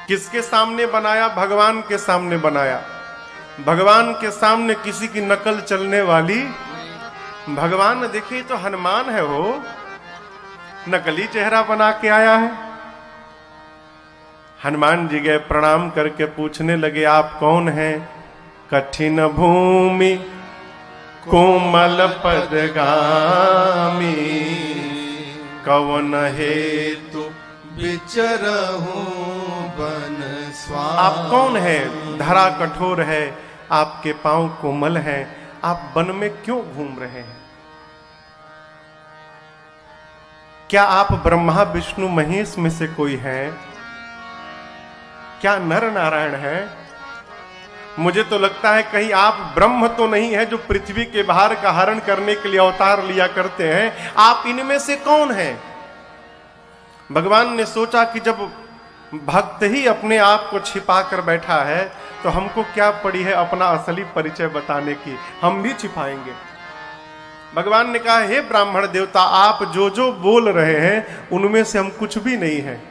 किसके सामने बनाया? भगवान के सामने बनाया। भगवान के सामने किसी की नकल चलने वाली भगवान देखिए तो हनुमान है, वो नकली चेहरा बना के आया है। हनुमान जी गए, प्रणाम करके पूछने लगे आप कौन हैं? कठिन भूमि कोमल पदगामी, कवन हेतु विचरहूं बन स्वामी। आप कौन हैं? धरा कठोर है, आपके पांव कोमल हैं, आप वन में क्यों घूम रहे हैं? क्या आप ब्रह्मा विष्णु महेश में से कोई हैं? क्या नर नारायण है? मुझे तो लगता है कहीं आप ब्रह्म तो नहीं है जो पृथ्वी के भार का हरण करने के लिए अवतार लिया करते हैं। आप इनमें से कौन हैं? भगवान ने सोचा कि जब भक्त ही अपने आप को छिपा कर बैठा है तो हमको क्या पड़ी है अपना असली परिचय बताने की, हम भी छिपाएंगे। भगवान ने कहा हे ब्राह्मण देवता, आप जो जो बोल रहे हैं उनमें से हम कुछ भी नहीं हैं।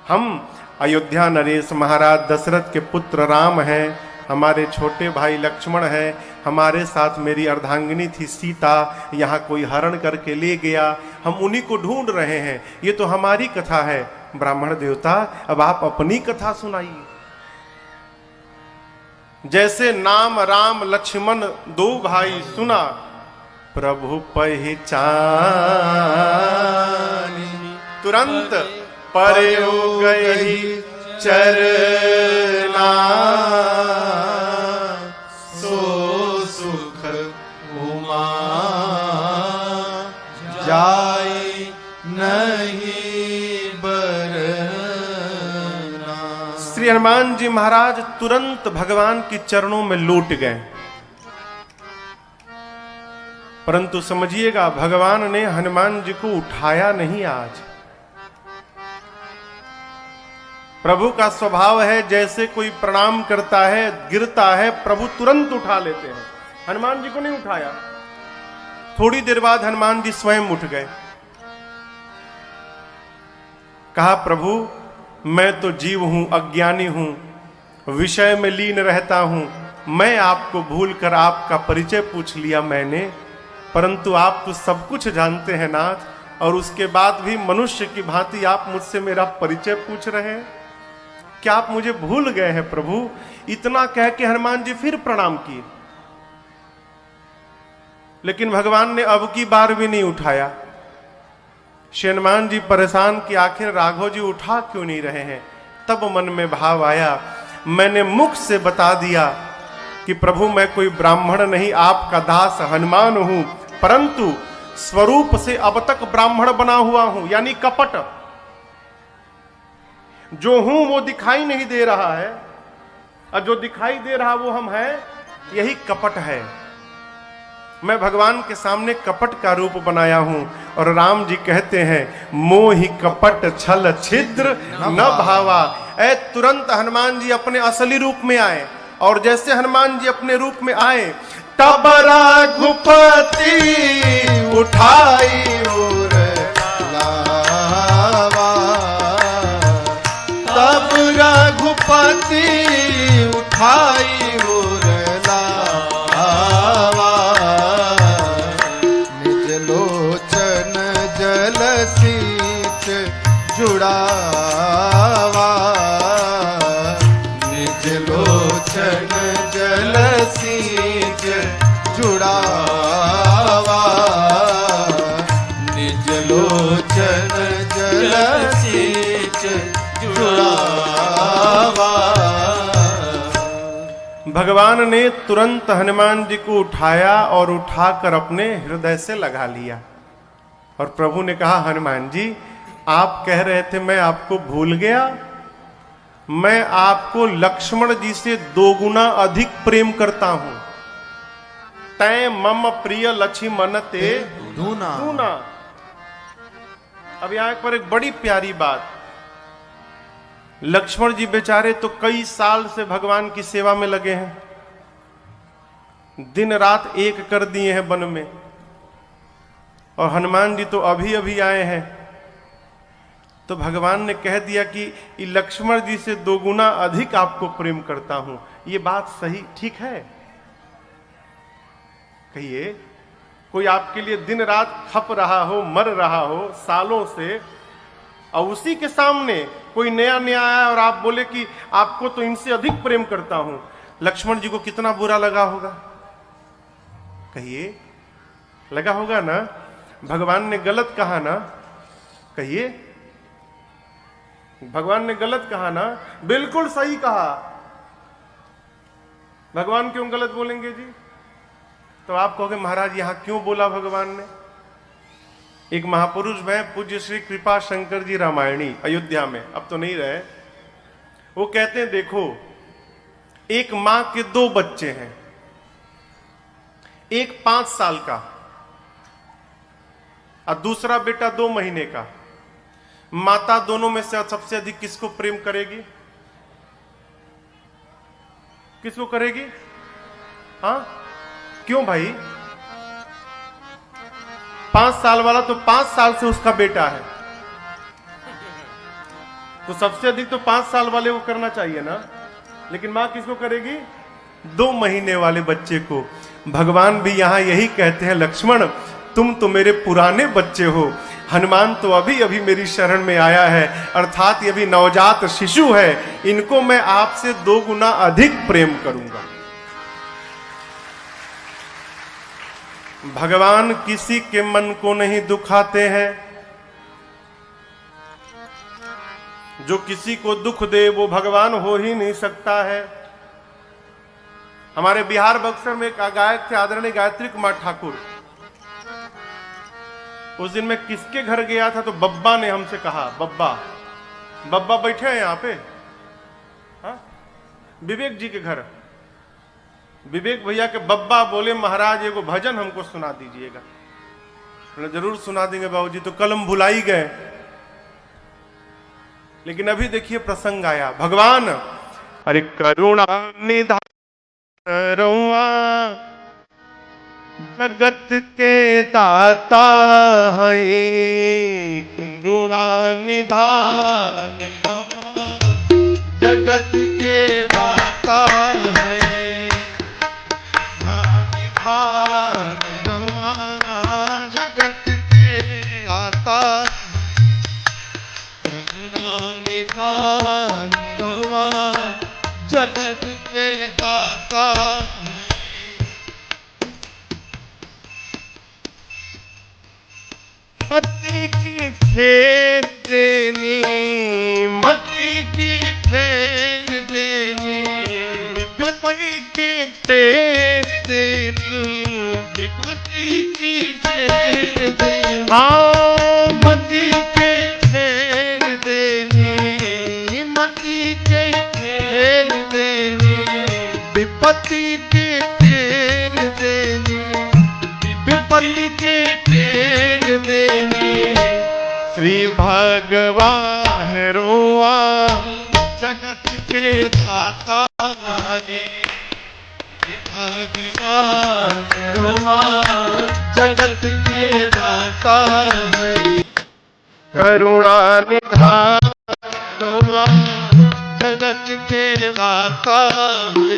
हम अयोध्या नरेश महाराज दशरथ के पुत्र राम हैं, हमारे छोटे भाई लक्ष्मण हैं, हमारे साथ मेरी अर्धांगिनी थी सीता, यहाँ कोई हरण करके ले गया, हम उन्हीं को ढूंढ रहे हैं। ये तो हमारी कथा है। ब्राह्मण देवता अब आप अपनी कथा सुनाइए। जैसे नाम राम लक्ष्मण दो भाई सुना, प्रभु पहचानी, तुरंत परे हो गई चरना, सो सुख उमा जाई नहीं बरना। श्री हनुमान जी महाराज तुरंत भगवान के चरणों में लौट गए। परंतु समझिएगा भगवान ने हनुमान जी को उठाया नहीं। आज प्रभु का स्वभाव है जैसे कोई प्रणाम करता है, गिरता है, प्रभु तुरंत उठा लेते हैं। हनुमान जी को नहीं उठाया। थोड़ी देर बाद हनुमान जी स्वयं उठ गए। कहा प्रभु मैं तो जीव हूं, अज्ञानी हूं, विषय में लीन रहता हूं, मैं आपको भूलकर आपका परिचय पूछ लिया मैंने, परंतु आप तो सब कुछ जानते हैं नाथ, और उसके बाद भी मनुष्य की भांति आप मुझसे मेरा परिचय पूछ रहे हैं। क्या आप मुझे भूल गए हैं प्रभु? इतना कह के हनुमान जी फिर प्रणाम किए, लेकिन भगवान ने अब की बार भी नहीं उठाया। श्री हनुमान जी परेशान कि आखिर राघव जी उठा क्यों नहीं रहे हैं। तब मन में भाव आया, मैंने मुख से बता दिया कि प्रभु मैं कोई ब्राह्मण नहीं, आपका दास हनुमान हूं, परंतु स्वरूप से अब तक ब्राह्मण बना हुआ हूं, यानी कपट। जो हूं वो दिखाई नहीं दे रहा है, और जो दिखाई दे रहा वो हम हैं, यही कपट है। मैं भगवान के सामने कपट का रूप बनाया हूं। और राम जी कहते हैं मोहि कपट छल छिद्र न भावा। ऐ तुरंत हनुमान जी अपने असली रूप में आए, और जैसे हनुमान जी अपने रूप में आए तब रघुपति उठाई उर लावा, तब रघुपति उठाई उर लावा, निज लोचन जल सींच जुड़ावा, निज लोचन जल सींच जुड़ावा, निज लोचन जल सींच जुड़ावा। भगवान ने तुरंत हनुमान जी को उठाया और उठाकर अपने हृदय से लगा लिया। और प्रभु ने कहा हनुमान जी आप कह रहे थे मैं आपको भूल गया, मैं आपको लक्ष्मण जी से 2 गुना अधिक प्रेम करता हूं। तै मम प्रिय लक्ष्मण ते दूना। अब यहां पर एक बड़ी प्यारी बात, लक्ष्मण जी बेचारे तो कई साल से भगवान की सेवा में लगे हैं, दिन रात एक कर दिए हैं वन में, और हनुमान जी तो अभी अभी आए हैं। तो तो भगवान ने कह दिया कि लक्ष्मण जी से 2 गुना अधिक आपको प्रेम करता हूं। ये बात सही ठीक है? कहिए, कोई आपके लिए दिन रात खप रहा हो, मर रहा हो सालों से, और उसी के सामने कोई नया नया आया और आप बोले कि आपको तो इनसे अधिक प्रेम करता हूं, लक्ष्मण जी को कितना बुरा लगा होगा? कहिए, लगा होगा ना? भगवान ने गलत कहा ना? कहिए, भगवान ने गलत कहा ना? बिल्कुल सही कहा। भगवान क्यों गलत बोलेंगे जी? तो आप कहोगे महाराज यहां क्यों बोला भगवान ने? एक महापुरुष हैं पूज्य श्री कृपा शंकर जी रामायणी, अयोध्या में, अब तो नहीं रहे। वो कहते हैं देखो, एक मां के 2 बच्चे हैं, एक 5 साल का और दूसरा बेटा 2 महीने का। माता दोनों में से सबसे अधिक किसको प्रेम करेगी? किसको करेगी? हाँ, क्यों भाई? 5 साल वाला तो 5 साल से उसका बेटा है, तो सबसे अधिक तो 5 साल वाले को करना चाहिए ना। लेकिन मां किसको करेगी? 2 महीने वाले बच्चे को। भगवान भी यहां यही कहते हैं, लक्ष्मण तुम तो मेरे पुराने बच्चे हो, हनुमान तो अभी अभी मेरी शरण में आया है, अर्थात ये भी नवजात शिशु है, इनको मैं आपसे 2 गुना अधिक प्रेम करूंगा। भगवान किसी के मन को नहीं दुखाते हैं। जो किसी को दुख दे वो भगवान हो ही नहीं सकता है। हमारे बिहार बक्सर में एक गायक थे आदरणीय गायत्री कुमार ठाकुर। उस दिन मैं किसके घर गया था तो बब्बा ने हमसे कहा, बब्बा बैठे हैं यहाँ पे, हाँ, विवेक जी के घर। विवेक भैया के बब्बा बोले महाराज एगो भजन हमको सुना दीजिएगा। मैंने जरूर सुना देंगे बाबूजी। तो कल हम भुला ही गए, लेकिन अभी देखिए प्रसंग आया। भगवान अरे करुणा निधान जगत के दाता है, करुणा निधान जगत के दाता है, जगत के दाता, जगत के दाता। मती की फेर देनी, मती की फेर देनी, विपत्ति की फेर देनी, विपत्ति की फेर देनी, हाँ मती के फेर देनी, मती के फेर देनी, विपत्ति की फेर देनी, विपत्ति के फेर देनी। श्री भगवान रोआ जगत के दाता है, भगवान रोआ जगत के दाता है, करुणा निधान रोआ जगत के दाता है।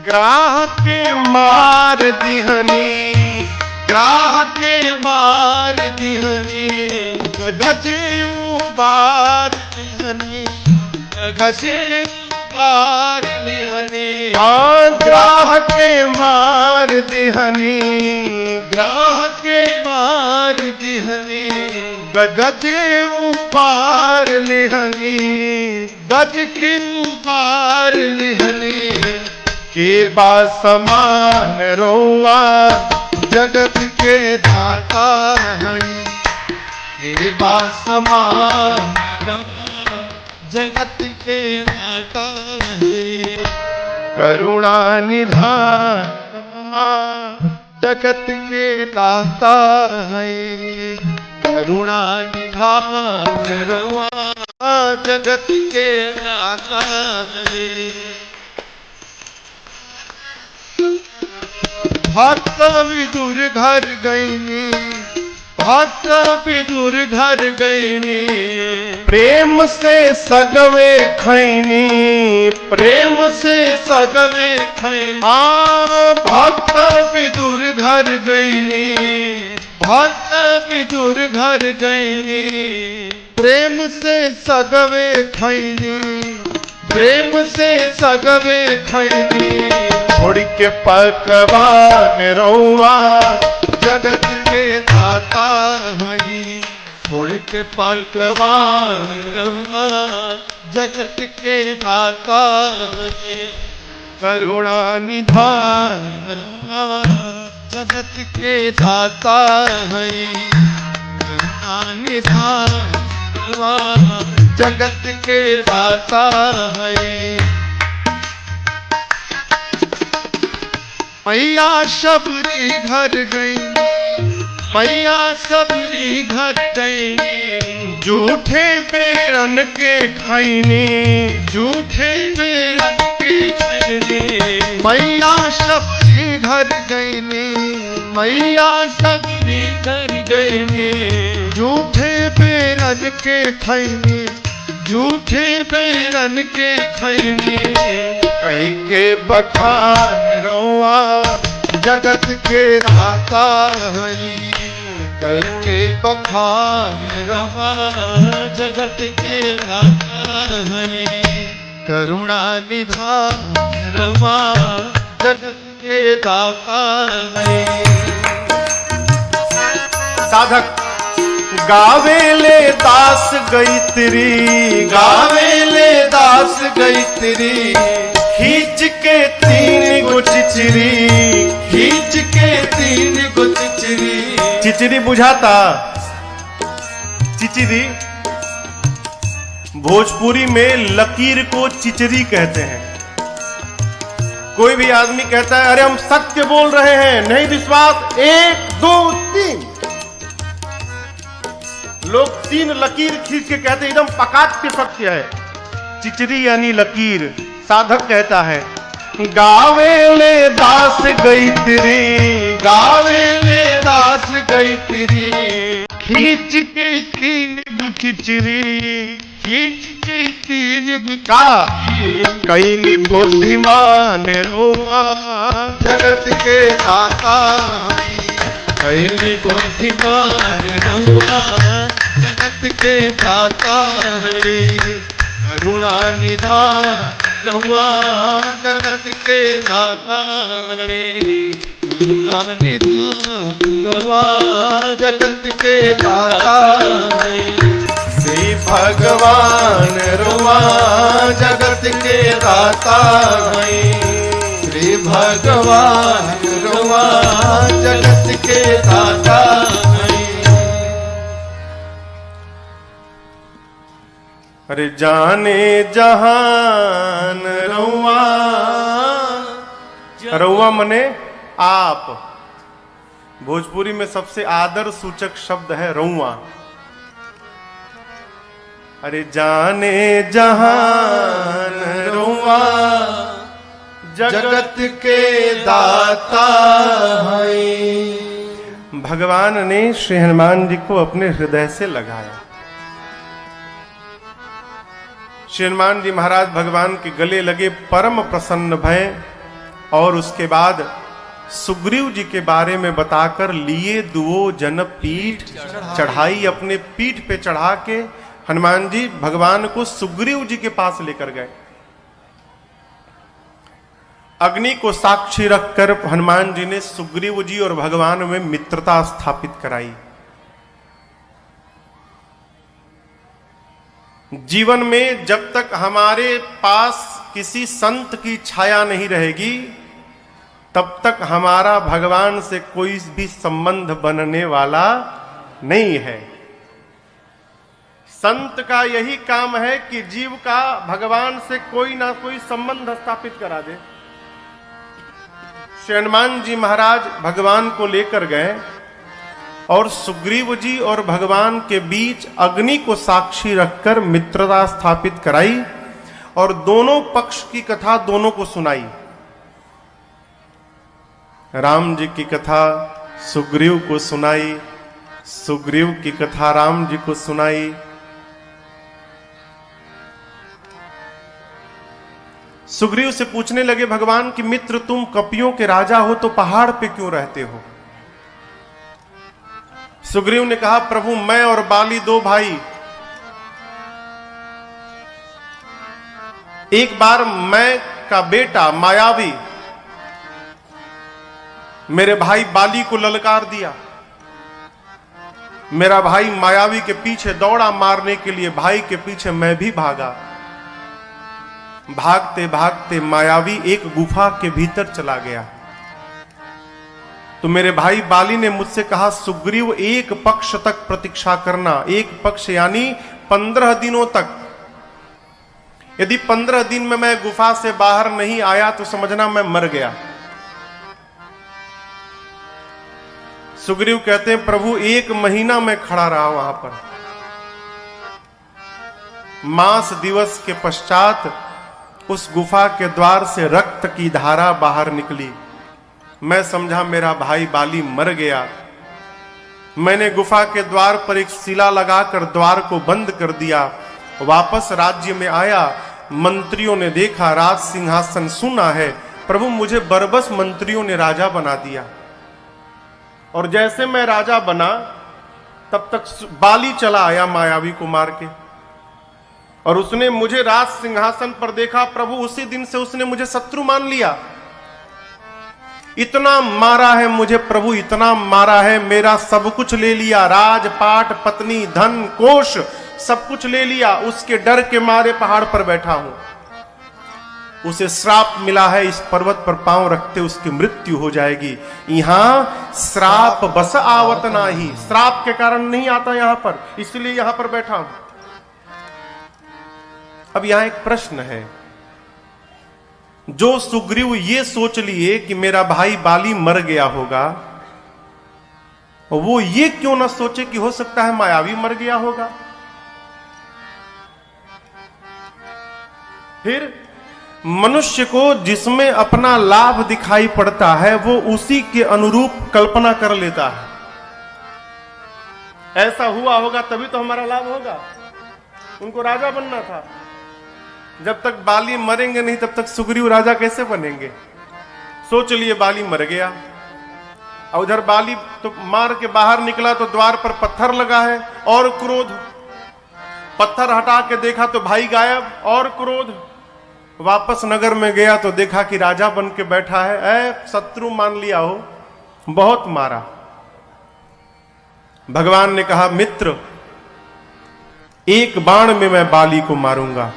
ग्राह के मार दिहनी, ग्राह के मार दिहनी, घसे बार दिहनी, घसे बार दिहनी, हाँ ग्राह के मार दिहनी, ग्राह के मार दिहनी, गजे उपार लिहनी, गज की उपार लिहनी। के बा समान रोआ जगत के दाता है, के बा समान जगत के दाता है, करुणा निधान जगत के दाता है, करुणा निधान रोआ जगत के दाता है। भक्त विदुर घर गईनी, भक्त विदुर घर गईनी, प्रेम से सगवे खैनी, प्रेम से सगवे खैनी। भक्त विदुर घर गईनी, भक्त विदुर घर गईनी, प्रेम से सगवे खैनी, प्रेम से सगवे खैनी। छोड़ के पकवान रउआ जगत के दाता हई, छोड़ के पकवान जगत के दाता हई। करुणा निधान जगत के दाता हई, करुणा निधान जगत के दाता हई। मैया सबरी घर गई, मैया सबरी घर गई, झूठे बेरन के खैनी, झूठे बेरन के खैनी। मैया सबरी घर गई, मैया सबरी घर गई, झूठे बेरन के खैनी, झूठे बेरन के खैनी। कहीं के बखान रउआ जगत के दाता हई, करके बखान रवा जगत के दाता हई। करुणा निधान रवा जगत के दाता हई। साधक गावेले दास गईत्री, गावेले दास गईत्री, खींच के 3 गो चिचरी, खींच के 3 गो चिचरी। चिचरी बुझाता? चिचरी भोजपुरी में लकीर को चिचरी कहते हैं। कोई भी आदमी कहता है अरे हम सत्य बोल रहे हैं, नहीं विश्वास, 1 2 3, लोग 3 लकीर खींच के कहते हैं एकदम पकाट सत्य है। चिचरी यानी लकीर। साधक कहता है गावेले दास गईत्री, गावेले दास गईत्री, खींच के 3 गो चिचरी, खींच के 3 गो का कई बुद्धिमान रोआ जगत के दाता हई। कई बुद्धिमान रहुआ जगत के दाता हई। करुणा निधान रहुआ जगत के दाता हई। करुणा निधान रहुआ जगत के दाता हई। श्री भगवान रुआ जगत के दाता हई, श्री भगवान रुआ जगत के दाता हई। अरे जाने जहान रुआ, रुआ मने आप। भोजपुरी में सबसे आदर सूचक शब्द है रुआ। अरे जाने जहान रुआ जगत के दाता हई। भगवान ने श्री हनुमान जी को अपने हृदय से लगाया। श्री हनुमान जी महाराज भगवान के गले लगे, परम प्रसन्न भय, और उसके बाद सुग्रीव जी के बारे में बताकर लिए दुओ जन पीठ चढ़ाई। अपने पीठ पे चढ़ा के हनुमान जी भगवान को सुग्रीव जी के पास लेकर गए। अग्नि को साक्षी रखकर हनुमान जी ने सुग्रीव जी और भगवान में मित्रता स्थापित कराई। जीवन में जब तक हमारे पास किसी संत की छाया नहीं रहेगी, तब तक हमारा भगवान से कोई भी संबंध बनने वाला नहीं है। संत का यही काम है कि जीव का भगवान से कोई ना कोई संबंध स्थापित करा दे। श्री हनुमान जी महाराज भगवान को लेकर गए और सुग्रीव जी और भगवान के बीच अग्नि को साक्षी रखकर मित्रता स्थापित कराई और दोनों पक्ष की कथा दोनों को सुनाई। राम जी की कथा सुग्रीव को सुनाई, सुग्रीव की कथा राम जी को सुनाई। सुग्रीव से पूछने लगे भगवान कि मित्र तुम कपियों के राजा हो तो पहाड़ पे क्यों रहते हो? सुग्रीव ने कहा प्रभु मैं और बाली दो भाई, एक बार मैं का बेटा मायावी मेरे भाई बाली को ललकार दिया। मेरा भाई मायावी के पीछे दौड़ा मारने के लिए, भाई के पीछे मैं भी भागा। भागते भागते मायावी एक गुफा के भीतर चला गया। तो मेरे भाई बाली ने मुझसे कहा सुग्रीव एक पक्ष तक प्रतीक्षा करना, एक पक्ष यानी 15 दिनों तक। यदि 15 दिन में मैं गुफा से बाहर नहीं आया तो समझना मैं मर गया। सुग्रीव कहते हैं प्रभु 1 महीना मैं खड़ा रहा वहां पर। मास दिवस के पश्चात उस गुफा के द्वार से रक्त की धारा बाहर निकली। मैं समझा मेरा भाई बाली मर गया। मैंने गुफा के द्वार पर एक शिला लगाकर द्वार को बंद कर दिया। वापस राज्य में आया, मंत्रियों ने देखा राज सिंहासन सुना है। प्रभु मुझे बरबस मंत्रियों ने राजा बना दिया। और जैसे मैं राजा बना तब तक बाली चला आया मायावी को मार के, और उसने मुझे राज सिंहासन पर देखा। प्रभु उसी दिन से उसने मुझे शत्रु मान लिया। इतना मारा है मुझे प्रभु, इतना मारा है, मेरा सब कुछ ले लिया, राजपाट पत्नी धन कोष सब कुछ ले लिया। उसके डर के मारे पहाड़ पर बैठा हूं। उसे श्राप मिला है, इस पर्वत पर पांव रखते उसकी मृत्यु हो जाएगी। यहां श्राप बस आवत नाही, श्राप के कारण नहीं आता यहां पर, इसलिए यहां पर बैठा हूं। अब यहां एक प्रश्न है, जो सुग्रीव ये सोच लिए कि मेरा भाई बाली मर गया होगा, वो ये क्यों ना सोचे कि हो सकता है मायावी मर गया होगा? फिर मनुष्य को जिसमें अपना लाभ दिखाई पड़ता है वो उसी के अनुरूप कल्पना कर लेता है। ऐसा हुआ होगा तभी तो हमारा लाभ होगा। उनको राजा बनना था। जब तक बाली मरेंगे नहीं तब तक सुग्रीव राजा कैसे बनेंगे? सोच लिए बाली मर गया, और उधर बाली तो मार के बाहर निकला तो द्वार पर पत्थर लगा है, और क्रोध। पत्थर हटा के देखा तो भाई गायब, और क्रोध। वापस नगर में गया तो देखा कि राजा बन के बैठा है। शत्रु मान लिया हो, बहुत मारा। भगवान ने कहा मित्र एक बाण में मैं बाली को मारूंगा।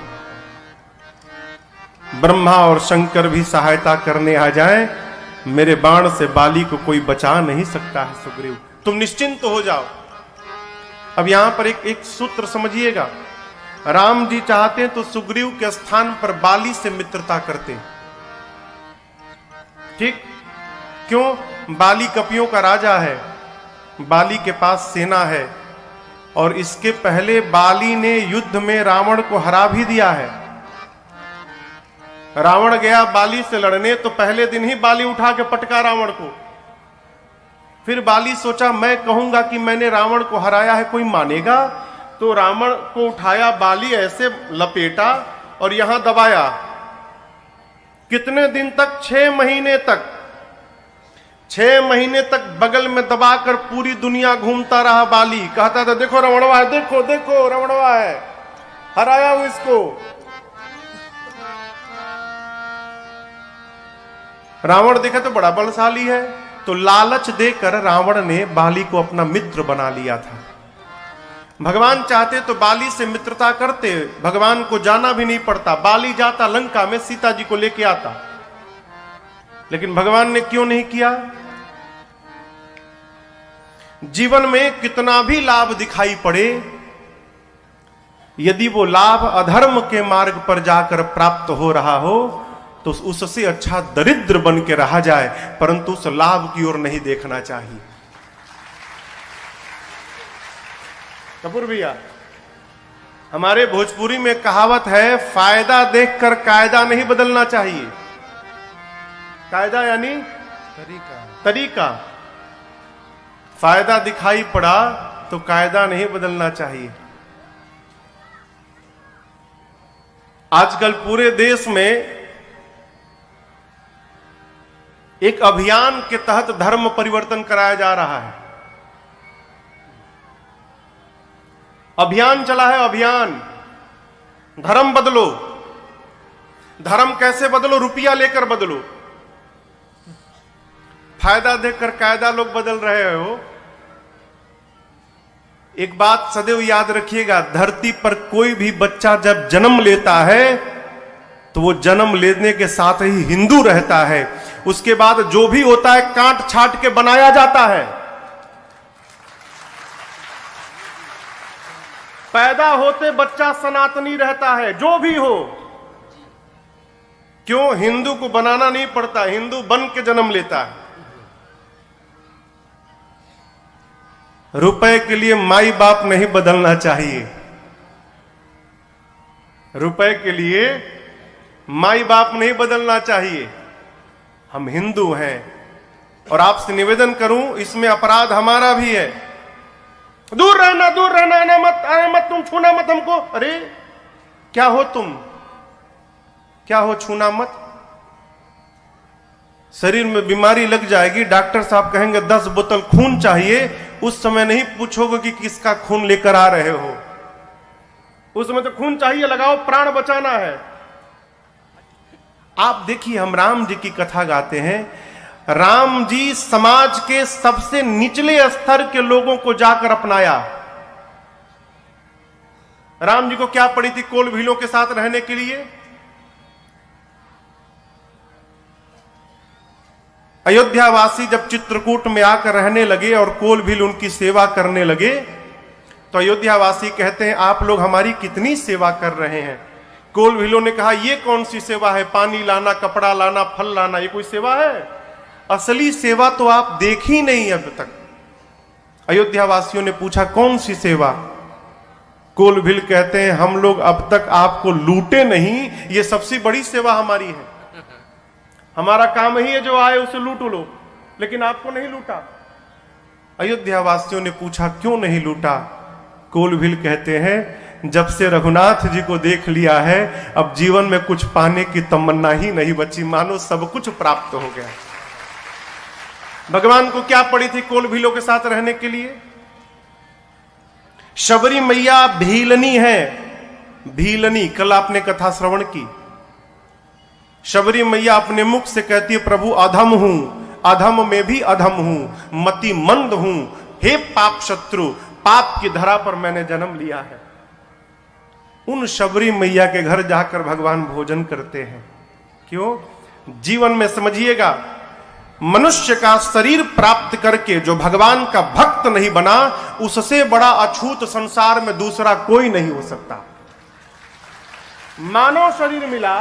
ब्रह्मा और शंकर भी सहायता करने आ जाएं, मेरे बाण से बाली को कोई बचा नहीं सकता है। सुग्रीव तुम निश्चिंत हो जाओ। अब यहां पर एक सूत्र समझिएगा। राम जी चाहते तो सुग्रीव के स्थान पर बाली से मित्रता करते। ठीक क्यों? बाली कपियों का राजा है, बाली के पास सेना है, और इसके पहले बाली ने युद्ध में रावण को हरा भी दिया है। रावण गया बाली से लड़ने तो पहले दिन ही बाली उठा के पटका रावण को। फिर बाली सोचा मैं कहूंगा कि मैंने रावण को हराया है, कोई मानेगा? तो रावण को उठाया, बाली ऐसे लपेटा और यहां दबाया। कितने दिन तक? 6 महीने तक। 6 महीने तक बगल में दबाकर पूरी दुनिया घूमता रहा बाली। कहता था देखो रावणवा है, देखो देखो रावणवा है, हराया हूं इसको। रावण देखा तो बड़ा बलशाली है, तो लालच देकर रावण ने बाली को अपना मित्र बना लिया था। भगवान चाहते तो बाली से मित्रता करते, भगवान को जाना भी नहीं पड़ता। बाली जाता लंका में, सीता जी को लेके आता, लेकिन भगवान ने क्यों नहीं किया? जीवन में कितना भी लाभ दिखाई पड़े, यदि वो लाभ अधर्म के मार्ग पर जाकर प्राप्त हो रहा हो तो उससे अच्छा दरिद्र बन के रहा जाए, परंतु उस लाभ की ओर नहीं देखना चाहिए। कपूर भैया, हमारे भोजपुरी में कहावत है, फायदा देखकर कायदा नहीं बदलना चाहिए। कायदा यानी तरीका। फायदा दिखाई पड़ा तो कायदा नहीं बदलना चाहिए। आजकल पूरे देश में एक अभियान के तहत धर्म परिवर्तन कराया जा रहा है। अभियान चला है, अभियान धर्म बदलो। धर्म कैसे बदलो? रुपया लेकर बदलो। फायदा देखकर कायदा लोग बदल रहे हो। एक बात सदैव याद रखिएगा, धरती पर कोई भी बच्चा जब जन्म लेता है तो वो जन्म लेने के साथ ही हिंदू रहता है। उसके बाद जो भी होता है काट छाट के बनाया जाता है। पैदा होते बच्चा सनातनी रहता है, जो भी हो। क्यों? हिंदू को बनाना नहीं पड़ता, हिंदू बन के जन्म लेता है। रुपए के लिए माई बाप नहीं बदलना चाहिए। रुपए के लिए माई बाप नहीं बदलना चाहिए। हम हिंदू हैं और आपसे निवेदन करूं, इसमें अपराध हमारा भी है। दूर रहना, दूर रहना, आना मत, आना मत, तुम छूना मत हमको। अरे क्या हो तुम? क्या हो छूना मत? शरीर में बीमारी लग जाएगी, डॉक्टर साहब कहेंगे 10 बोतल खून चाहिए, उस समय नहीं पूछोगे कि किसका खून लेकर आ रहे हो। उस समय तो खून चाहिए, लगाओ, प्राण बचाना है। आप देखिए, हम राम जी की कथा गाते हैं। राम जी समाज के सबसे निचले स्तर के लोगों को जाकर अपनाया। राम जी को क्या पड़ी थी कोल भीलों के साथ रहने के लिए? अयोध्यावासी जब चित्रकूट में आकर रहने लगे और कोल भील उनकी सेवा करने लगे तो अयोध्यावासी कहते हैं, आप लोग हमारी कितनी सेवा कर रहे हैं। कोल भीलों ने कहा, ये कौन सी सेवा है? पानी लाना, कपड़ा लाना, फल लाना, ये कोई सेवा है? असली सेवा तो आप देख ही नहीं अब तक। अयोध्यावासियों ने पूछा, कौन सी सेवा? कोल भील कहते हैं, हम लोग अब तक आपको लूटे नहीं, ये सबसे बड़ी सेवा हमारी है। हमारा काम ही है जो आए उसे लूट लो, लेकिन आपको नहीं लूटा। अयोध्यावासियों ने पूछा, क्यों नहीं लूटा? कोल भील कहते हैं, जब से रघुनाथ जी को देख लिया है अब जीवन में कुछ पाने की तमन्ना ही नहीं बची, मानो सब कुछ प्राप्त हो गया। भगवान को क्या पड़ी थी कोल भीलों के साथ रहने के लिए? शबरी मैया भीलनी है। भीलनी, कल आपने कथा श्रवण की। शबरी मैया अपने मुख से कहती है, प्रभु अधम हूं, अधम में भी अधम हूं, मति मंद हूं, हे पाप शत्रु, पाप की धरा पर मैंने जन्म लिया है। उन शबरी मैया के घर जाकर भगवान भोजन करते हैं। क्यों? जीवन में समझिएगा, मनुष्य का शरीर प्राप्त करके जो भगवान का भक्त नहीं बना, उससे बड़ा अछूत संसार में दूसरा कोई नहीं हो सकता। मानव शरीर मिला,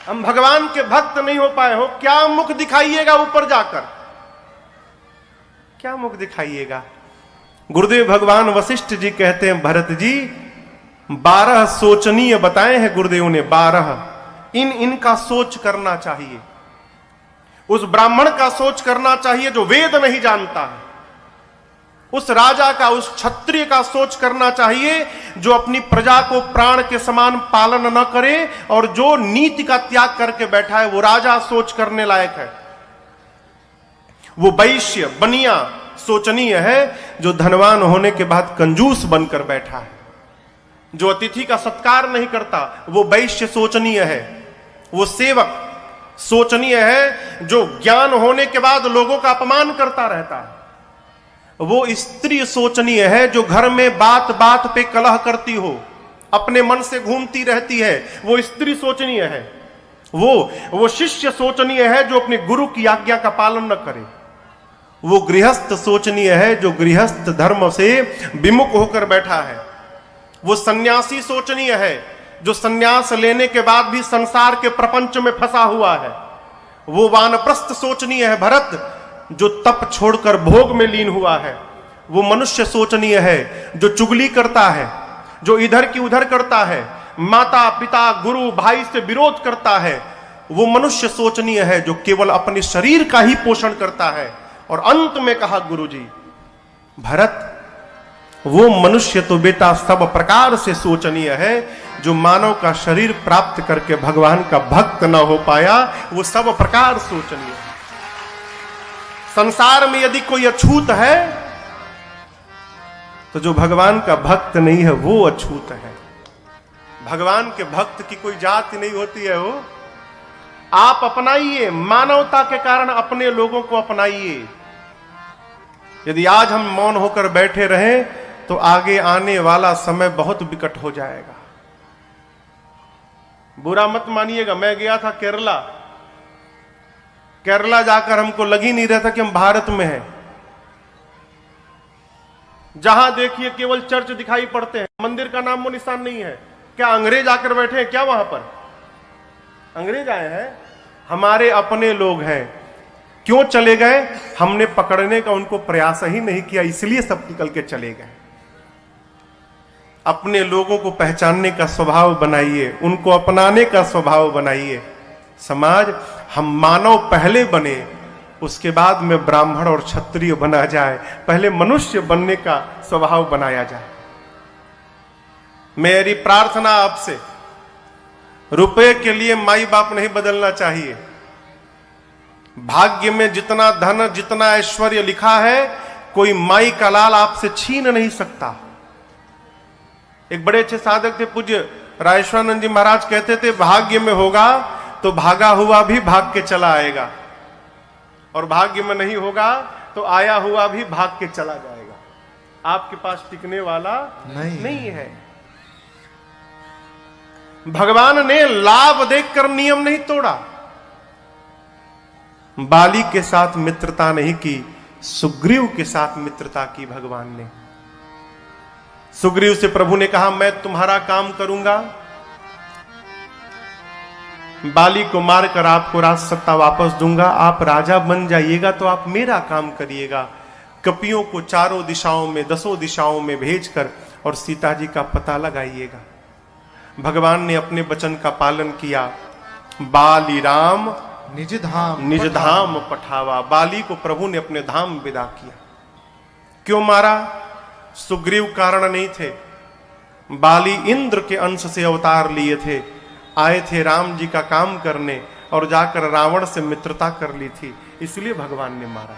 हम भगवान के भक्त नहीं हो पाए हो, क्या मुख दिखाइएगा ऊपर जाकर? क्या मुख दिखाइएगा? गुरुदेव भगवान वशिष्ठ जी कहते हैं, भरत जी 12 सोचनीय बताए हैं गुरुदेव ने, 12 इनका सोच करना चाहिए। उस ब्राह्मण का सोच करना चाहिए जो वेद नहीं जानता है। उस राजा का, उस क्षत्रिय का सोच करना चाहिए जो अपनी प्रजा को प्राण के समान पालन न करे और जो नीति का त्याग करके बैठा है, वो राजा सोच करने लायक है। वो वैश्य बनिया सोचनीय है जो धनवान होने के बाद कंजूस बनकर बैठा है। जो अतिथि का सत्कार नहीं करता वो वैश्य सोचनीय है। वो सेवक सोचनीय है जो ज्ञान होने के बाद लोगों का अपमान करता रहता है। वो स्त्री सोचनीय है जो घर में बात बात पे कलह करती हो, अपने मन से घूमती रहती है, वो स्त्री सोचनीय है। वो शिष्य सोचनीय है जो अपने गुरु की आज्ञा का पालन न करे। वो गृहस्थ सोचनीय है जो गृहस्थ धर्म से विमुख होकर बैठा है। वो सन्यासी सोचनीय है जो सन्यास लेने के बाद भी संसार के प्रपंच में फंसा हुआ है। वो वानप्रस्थ सोचनीय है भरत जो तप छोड़कर भोग में लीन हुआ है। वो मनुष्य सोचनीय है जो चुगली करता है, जो इधर की उधर करता है, माता पिता गुरु भाई से विरोध करता है। वो मनुष्य सोचनीय है जो केवल अपने शरीर का ही पोषण करता है। और अंत में कहा गुरु जी, भरत, वो मनुष्य तो बेटा सब प्रकार से शोचनीय है जो मानव का शरीर प्राप्त करके भगवान का भक्त न हो पाया, वो सब प्रकार शोचनीय है। संसार में यदि कोई अछूत है तो जो भगवान का भक्त नहीं है वो अछूत है। भगवान के भक्त की कोई जाति नहीं होती है। वो आप अपनाइए, मानवता के कारण अपने लोगों को अपनाइए। यदि आज हम मौन होकर बैठे रहें तो आगे आने वाला समय बहुत विकट हो जाएगा। बुरा मत मानिएगा, मैं गया था केरला। केरला जाकर हमको लग ही नहीं रहा था कि हम भारत में हैं। जहां देखिए केवल चर्च दिखाई पड़ते हैं, मंदिर का नामो निशान नहीं है। क्या अंग्रेज आकर बैठे हैं क्या वहां पर? अंग्रेज आए हैं? हमारे अपने लोग हैं। क्यों चले गए? हमने पकड़ने का उनको प्रयास ही नहीं किया, इसलिए सब निकल के चले गए। अपने लोगों को पहचानने का स्वभाव बनाइए, उनको अपनाने का स्वभाव बनाइए। समाज, हम मानव पहले बने, उसके बाद में ब्राह्मण और क्षत्रिय बना जाए। पहले मनुष्य बनने का स्वभाव बनाया जाए। मेरी प्रार्थना आपसे, रुपए के लिए माई बाप नहीं बदलना चाहिए। भाग्य में जितना धन, जितना ऐश्वर्य लिखा है, कोई माई का लाल आपसे छीन नहीं सकता। एक बड़े अच्छे साधक थे, पूज्य राजेश्वरानंद जी महाराज कहते थे, भाग्य में होगा तो भागा हुआ भी भाग के चला आएगा, और भाग्य में नहीं होगा तो आया हुआ भी भाग के चला जाएगा। आपके पास टिकने वाला नहीं है। भगवान ने लाभ देखकर नियम नहीं तोड़ा। बाली के साथ मित्रता नहीं की, सुग्रीव के साथ मित्रता की भगवान ने। सुग्रीव से प्रभु ने कहा, मैं तुम्हारा काम करूंगा, बाली को मारकर आपको राज सत्ता वापस दूंगा, आप राजा बन जाइएगा तो आप मेरा काम करिएगा। कपियों को चारों दिशाओं में, 10 दिशाओं में भेजकर और सीता जी का पता लगाइएगा। भगवान ने अपने वचन का पालन किया। बाली राम निज धाम पठावा। बाली को प्रभु ने अपने धाम विदा किया। क्यों मारा? सुग्रीव कारण नहीं थे। बाली इंद्र के अंश से अवतार लिए थे, आए थे राम जी का काम करने, और जाकर रावण से मित्रता कर ली थी, इसलिए भगवान ने मारा।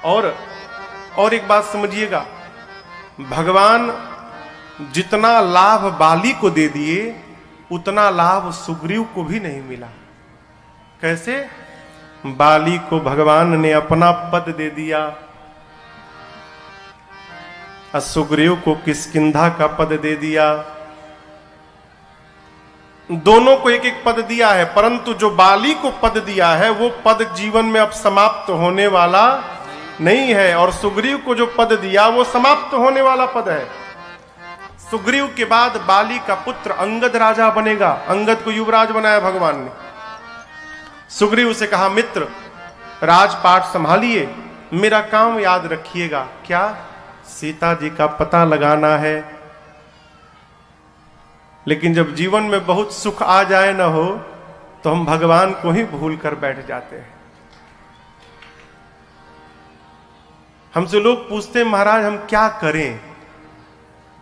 और एक बात समझिएगा, भगवान जितना लाभ बाली को दे दिए उतना लाभ सुग्रीव को भी नहीं मिला। कैसे? बाली को भगवान ने अपना पद दे दिया और सुग्रीव को किष्किंधा का पद दे दिया। दोनों को एक एक पद दिया है, परंतु जो बाली को पद दिया है वो पद जीवन में अब समाप्त होने वाला नहीं है, और सुग्रीव को जो पद दिया वो समाप्त होने वाला पद है। सुग्रीव के बाद बाली का पुत्र अंगद राजा बनेगा। अंगद को युवराज बनाया भगवान ने। सुग्रीव से कहा, मित्र राजपाट संभालिए, मेरा काम याद रखिएगा। क्या? सीता जी का पता लगाना है। लेकिन जब जीवन में बहुत सुख आ जाए ना हो तो हम भगवान को ही भूल कर बैठ जाते हैं। हमसे लोग पूछते हैं, महाराज हम क्या करें?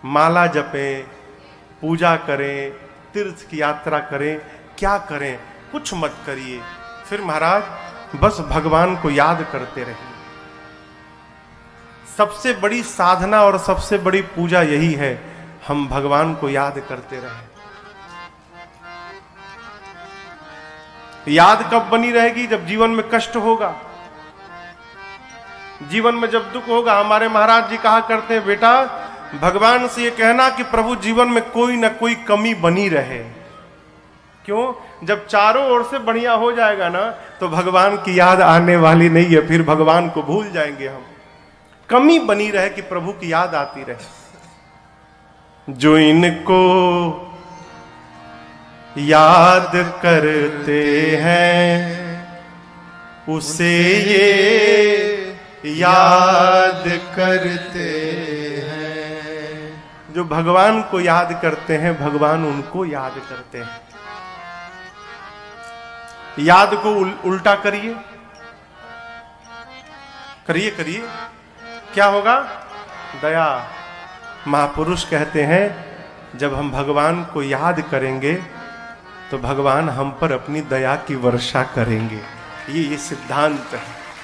माला जपें, पूजा करें, तीर्थ की यात्रा करें, क्या करें? कुछ मत करिए। फिर महाराज बस भगवान को याद करते रहिए। सबसे बड़ी साधना और सबसे बड़ी पूजा यही है, हम भगवान को याद करते रहें। याद कब बनी रहेगी? जब जीवन में कष्ट होगा, जीवन में जब दुख होगा। हमारे महाराज जी कहा करते हैं, बेटा भगवान से ये कहना कि प्रभु जीवन में कोई ना कोई कमी बनी रहे। क्यों? जब चारों ओर से बढ़िया हो जाएगा ना तो भगवान की याद आने वाली नहीं है, फिर भगवान को भूल जाएंगे हम। कमी बनी रहे कि प्रभु की याद आती रहे। जो इनको याद करते हैं उसे ये याद करते हैं। जो भगवान को याद करते हैं भगवान उनको याद करते हैं। याद को उल्टा करिए, करिए करिए। क्या होगा? दया। महापुरुष कहते हैं जब हम भगवान को याद करेंगे तो भगवान हम पर अपनी दया की वर्षा करेंगे। ये सिद्धांत है।